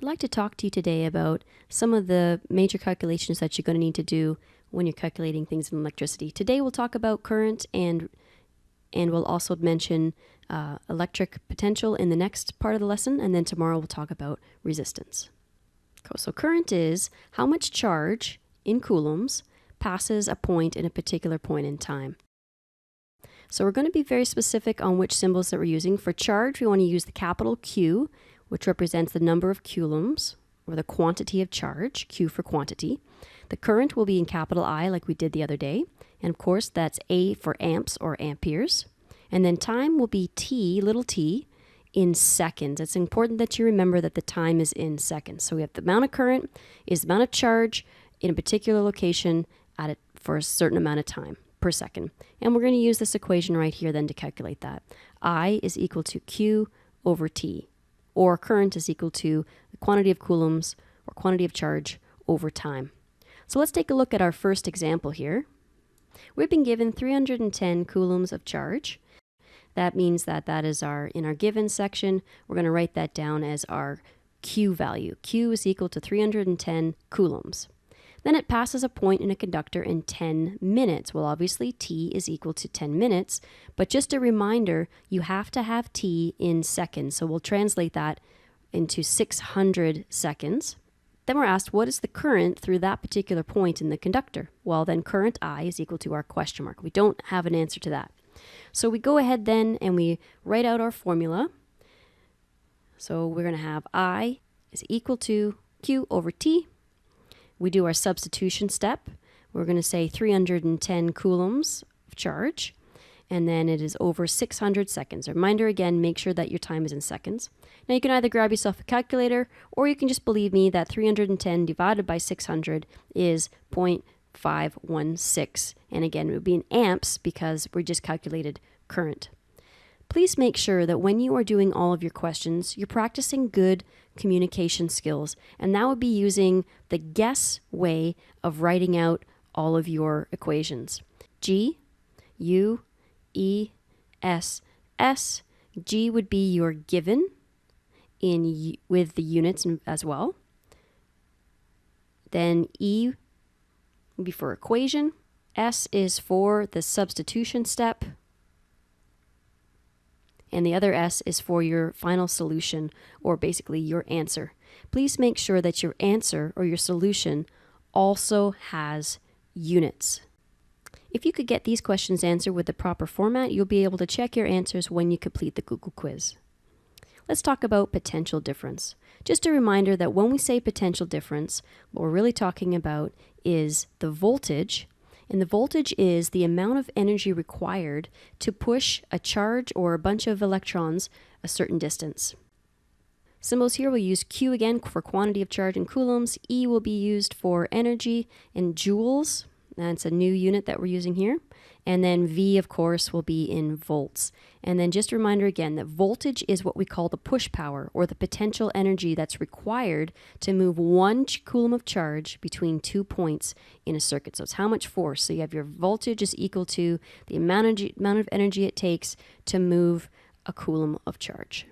I'd like to talk to you today about some of the major calculations that you're going to need to do when you're calculating things in electricity. Today we'll talk about current and we'll also mention electric potential in the next part of the lesson, and then tomorrow we'll talk about resistance. So current is how much charge in coulombs passes a point in a particular point in time. So we're going to be very specific on which symbols that we're using. For charge, we want to use the capital Q, which represents the number of coulombs, or the quantity of charge, Q for quantity. The current will be in capital I, like we did the other day. And of course, that's A for amps or amperes. And then time will be T, little t, in seconds. It's important that you remember that the time is in seconds. So we have the amount of current is the amount of charge in a particular location at it for a certain amount of time per second. And we're going to use this equation right here then to calculate that. I is equal to Q over T, or current is equal to the quantity of coulombs or quantity of charge over time. So let's take a look at our first example here. We've been given 310 coulombs of charge. That means that is in our given section, we're going to write that down as our Q value. Q is equal to 310 coulombs. Then it passes a point in a conductor in 10 minutes. Well, obviously T is equal to 10 minutes, but just a reminder, you have to have T in seconds. So we'll translate that into 600 seconds. Then we're asked, what is the current through that particular point in the conductor? Well, then current I is equal to our question mark. We don't have an answer to that. So we go ahead then and we write out our formula. So we're going to have I is equal to Q over T. We do our substitution step. We're going to say 310 coulombs of charge, and then it is over 600 seconds. A reminder again, make sure that your time is in seconds. Now you can either grab yourself a calculator, or you can just believe me that 310 divided by 600 is 0.516. And again, it would be in amps because we just calculated current. Please make sure that when you are doing all of your questions, you're practicing good communication skills, and that would be using the guess way of writing out all of your equations. G, U, E, S, S. G would be your given with the units as well. Then E would be for equation. S is for the substitution step. And the other S is for your final solution, or basically your answer. Please make sure that your answer or your solution also has units. If you could get these questions answered with the proper format, you'll be able to check your answers when you complete the Google quiz. Let's talk about potential difference. Just a reminder that when we say potential difference, what we're really talking about is the voltage. And the voltage is the amount of energy required to push a charge or a bunch of electrons a certain distance. Symbols here, we'll use Q again for quantity of charge in coulombs. E will be used for energy in joules. That's a new unit that we're using here. And then V, of course, will be in volts. And then just a reminder again that voltage is what we call the push power, or the potential energy that's required to move 1 coulomb of charge between 2 points in a circuit. So it's how much force. So you have your voltage is equal to the amount of energy it takes to move a coulomb of charge.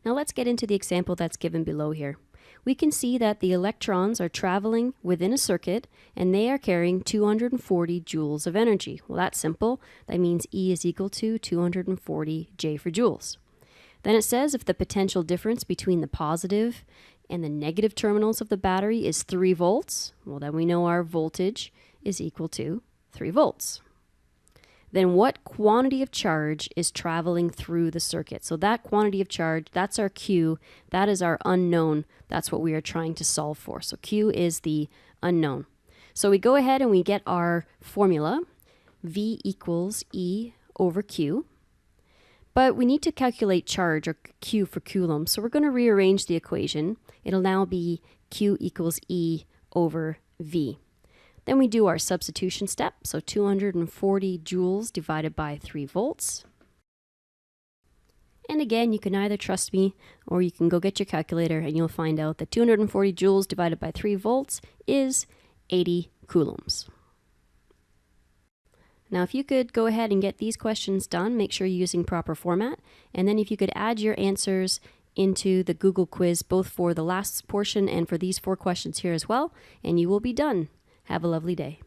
Now let's get into the example that's given below here. We can see that the electrons are traveling within a circuit and they are carrying 240 joules of energy. Well, that's simple. That means E is equal to 240 J for joules. Then it says if the potential difference between the positive and the negative terminals of the battery is 3 volts, well, then we know our voltage is equal to 3 volts. Then what quantity of charge is traveling through the circuit? So that quantity of charge, that's our Q, that is our unknown. That's what we are trying to solve for. So Q is the unknown. So we go ahead and we get our formula, V equals E over Q. But we need to calculate charge, or Q for coulomb. So we're going to rearrange the equation. It'll now be Q equals E over V. Then we do our substitution step, so 240 joules divided by 3 volts. And again, you can either trust me or you can go get your calculator and you'll find out that 240 joules divided by 3 volts is 80 coulombs. Now, if you could go ahead and get these questions done, make sure you're using proper format. And then if you could add your answers into the Google quiz, both for the last portion and for these 4 questions here as well, and you will be done. Have a lovely day.